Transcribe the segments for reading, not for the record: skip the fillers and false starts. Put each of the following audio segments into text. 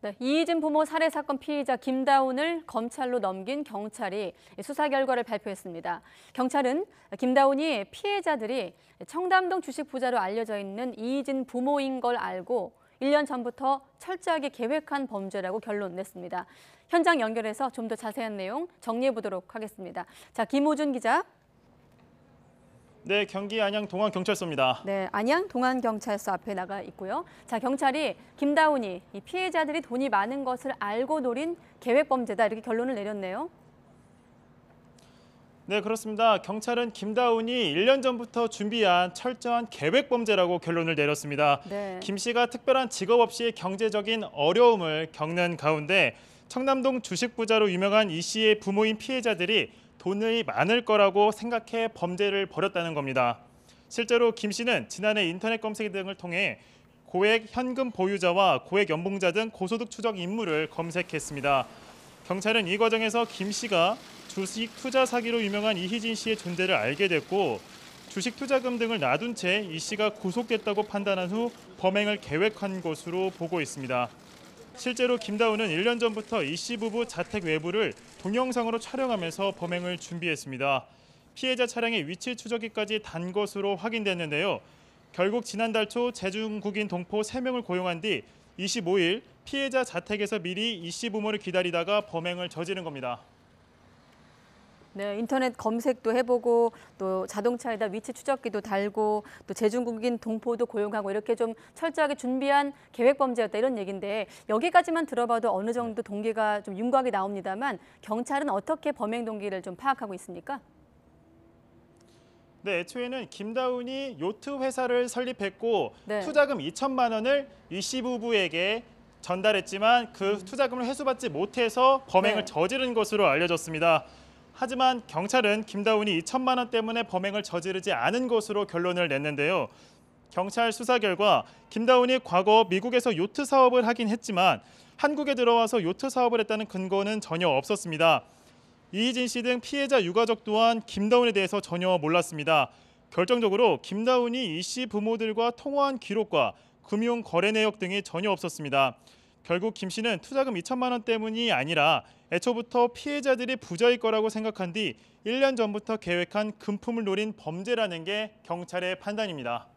네, 이희진 부모 살해 사건 피의자 김다운을 검찰로 넘긴 경찰이 수사 결과를 발표했습니다. 경찰은 김다운이 피해자들이 청담동 주식 부자로 알려져 있는 이희진 부모인 걸 알고 1년 전부터 철저하게 계획한 범죄라고 결론 냈습니다. 현장 연결해서 좀 더 자세한 내용 정리해 보도록 하겠습니다. 자, 김호준 기자. 네, 경기 안양 동안경찰서입니다. 네, 안양 동안경찰서 앞에 나가 있고요. 자, 경찰이 김다운이 이 피해자들이 돈이 많은 것을 알고 노린 계획범죄다 이렇게 결론을 내렸네요. 네, 그렇습니다. 경찰은 김다운이 1년 전부터 준비한 철저한 계획범죄라고 결론을 내렸습니다. 네. 김 씨가 특별한 직업 없이 경제적인 어려움을 겪는 가운데 청담동 주식 부자로 유명한 이 씨의 부모인 피해자들이 돈이 많을 거라고 생각해 범죄를 벌였다는 겁니다. 실제로 김 씨는 지난해 인터넷 검색 등을 통해 고액 현금 보유자와 고액 연봉자 등 고소득 추적 인물을 검색했습니다. 경찰은 이 과정에서 김 씨가 주식 투자 사기로 유명한 이희진 씨의 존재를 알게 됐고 주식 투자금 등을 놔둔 채 이 씨가 구속됐다고 판단한 후 범행을 계획한 것으로 보고 있습니다. 실제로 김다운은 1년 전부터 이 씨 부부 자택 외부를 동영상으로 촬영하면서 범행을 준비했습니다. 피해자 차량의 위치 추적기까지 단 것으로 확인됐는데요. 결국 지난달 초 재중국인 동포 3명을 고용한 뒤 25일 피해자 자택에서 미리 이 씨 부모를 기다리다가 범행을 저지른 겁니다. 네, 인터넷 검색도 해보고 또 자동차에다 위치 추적기도 달고 또 재중국인 동포도 고용하고 이렇게 좀 철저하게 준비한 계획범죄였다 이런 얘기인데 여기까지만 들어봐도 어느 정도 동기가 좀 윤곽이 나옵니다만 경찰은 어떻게 범행 동기를 좀 파악하고 있습니까? 네, 애초에는 김다운이 요트 회사를 설립했고 네. 투자금 2천만 원을 이 씨 부부에게 전달했지만 그 투자금을 회수받지 못해서 범행을 네. 저지른 것으로 알려졌습니다. 하지만 경찰은 김다운이 2천만 원 때문에 범행을 저지르지 않은 것으로 결론을 냈는데요. 경찰 수사 결과 김다운이 과거 미국에서 요트 사업을 하긴 했지만 한국에 들어와서 요트 사업을 했다는 근거는 전혀 없었습니다. 이희진 씨 등 피해자 유가족 또한 김다운에 대해서 전혀 몰랐습니다. 결정적으로 김다운이 이 씨 부모들과 통화한 기록과 금융 거래 내역 등이 전혀 없었습니다. 결국 김 씨는 투자금 2천만 원 때문이 아니라 애초부터 피해자들이 부자일 거라고 생각한 뒤 1년 전부터 계획한 금품을 노린 범죄라는 게 경찰의 판단입니다.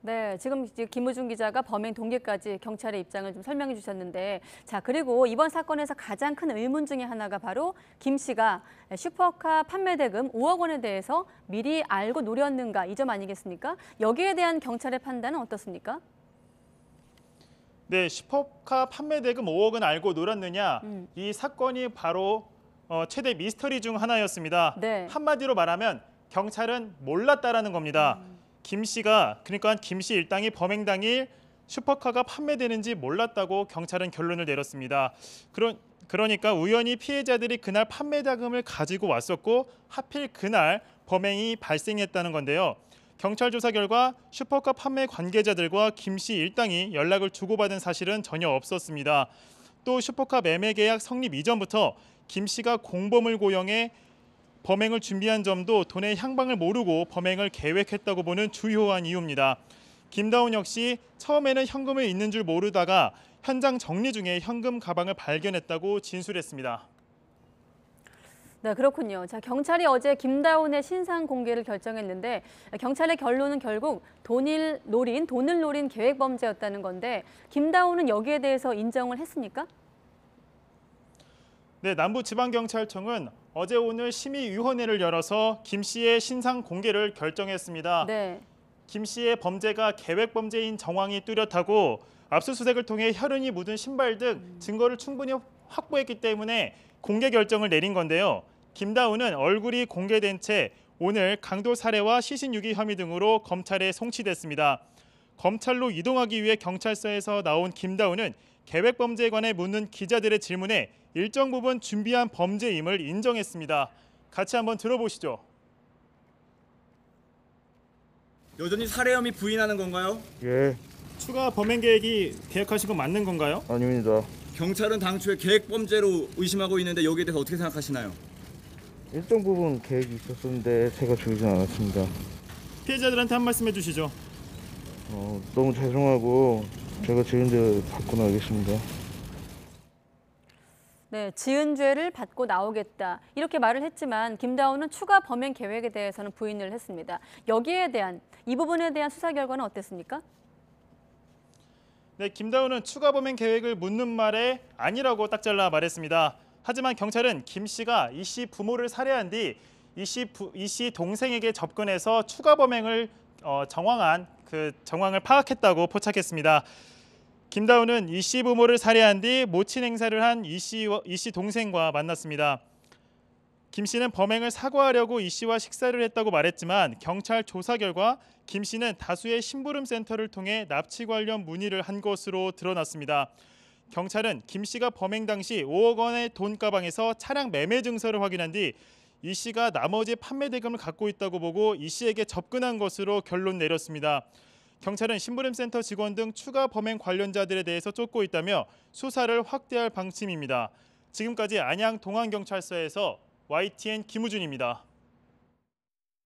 네, 지금 김우중 기자가 범행 동기까지 경찰의 입장을 좀 설명해 주셨는데 자, 그리고 이번 사건에서 가장 큰 의문 중에 하나가 바로 김 씨가 슈퍼카 판매 대금 5억 원에 대해서 미리 알고 노렸는가 이 점 아니겠습니까? 여기에 대한 경찰의 판단은 어떻습니까? 네, 슈퍼카 판매 대금 5억은 알고 놀았느냐? 이 사건이 바로 최대 미스터리 중 하나였습니다. 네. 한마디로 말하면 경찰은 몰랐다라는 겁니다. 김 씨가 그러니까 김 씨 일당이 범행 당일 슈퍼카가 판매되는지 몰랐다고 경찰은 결론을 내렸습니다. 그러니까 우연히 피해자들이 그날 판매 자금을 가지고 왔었고 하필 그날 범행이 발생했다는 건데요. 경찰 조사 결과 슈퍼카 판매 관계자들과 김 씨 일당이 연락을 주고받은 사실은 전혀 없었습니다. 또 슈퍼카 매매 계약 성립 이전부터 김 씨가 공범을 고용해 범행을 준비한 점도 돈의 향방을 모르고 범행을 계획했다고 보는 주요한 이유입니다. 김다운 역시 처음에는 현금을 있는 줄 모르다가 현장 정리 중에 현금 가방을 발견했다고 진술했습니다. 네, 그렇군요. 자, 경찰이 어제 김다운의 신상 공개를 결정했는데 경찰의 결론은 결국 돈을 노린 계획 범죄였다는 건데 김다운은 여기에 대해서 인정을 했습니까? 네, 남부지방경찰청은 어제 오늘 심의위원회를 열어서 김 씨의 신상 공개를 결정했습니다. 네. 김 씨의 범죄가 계획 범죄인 정황이 뚜렷하고 압수수색을 통해 혈흔이 묻은 신발 등 증거를 충분히 확보했기 때문에 공개 결정을 내린 건데요. 김다운은 얼굴이 공개된 채 오늘 강도 살해와 시신 유기 혐의 등으로 검찰에 송치됐습니다. 검찰로 이동하기 위해 경찰서에서 나온 김다운은 계획 범죄에 관해 묻는 기자들의 질문에 일정 부분 준비한 범죄임을 인정했습니다. 같이 한번 들어보시죠. 여전히 살해 혐의 부인하는 건가요? 예, 추가 범행 계획이 계획하신 건 맞는 건가요? 아닙니다. 경찰은 당초에 계획 범죄로 의심하고 있는데 여기에 대해서 어떻게 생각하시나요? 일정 부분 계획이 있었는데 제가 죽이진 않았습니다. 피해자들한테 한 말씀 해주시죠. 너무 죄송하고 제가 죄인들 받고 나겠습니다. 네, 지은 죄를 받고 나오겠다 이렇게 말을 했지만 김다운은 추가 범행 계획에 대해서는 부인을 했습니다. 여기에 대한 이 부분에 대한 수사 결과는 어땠습니까? 네, 김다운은 추가 범행 계획을 묻는 말에 아니라고 딱 잘라 말했습니다. 하지만 경찰은 김 씨가 이 씨 부모를 살해한 뒤 이 씨 동생에게 접근해서 추가 범행을 정황을 파악했다고 포착했습니다. 김다운은 이 씨 부모를 살해한 뒤 모친 행사를 한 이 씨 동생과 만났습니다. 김 씨는 범행을 사과하려고 이 씨와 식사를 했다고 말했지만 경찰 조사 결과 김 씨는 다수의 심부름 센터를 통해 납치 관련 문의를 한 것으로 드러났습니다. 경찰은 김 씨가 범행 당시 5억 원의 돈 가방에서 차량 매매 증서를 확인한 뒤 이 씨가 나머지 판매 대금을 갖고 있다고 보고 이 씨에게 접근한 것으로 결론 내렸습니다. 경찰은 심부름센터 직원 등 추가 범행 관련자들에 대해서 쫓고 있다며 수사를 확대할 방침입니다. 지금까지 안양 동안경찰서에서 YTN 김우준입니다.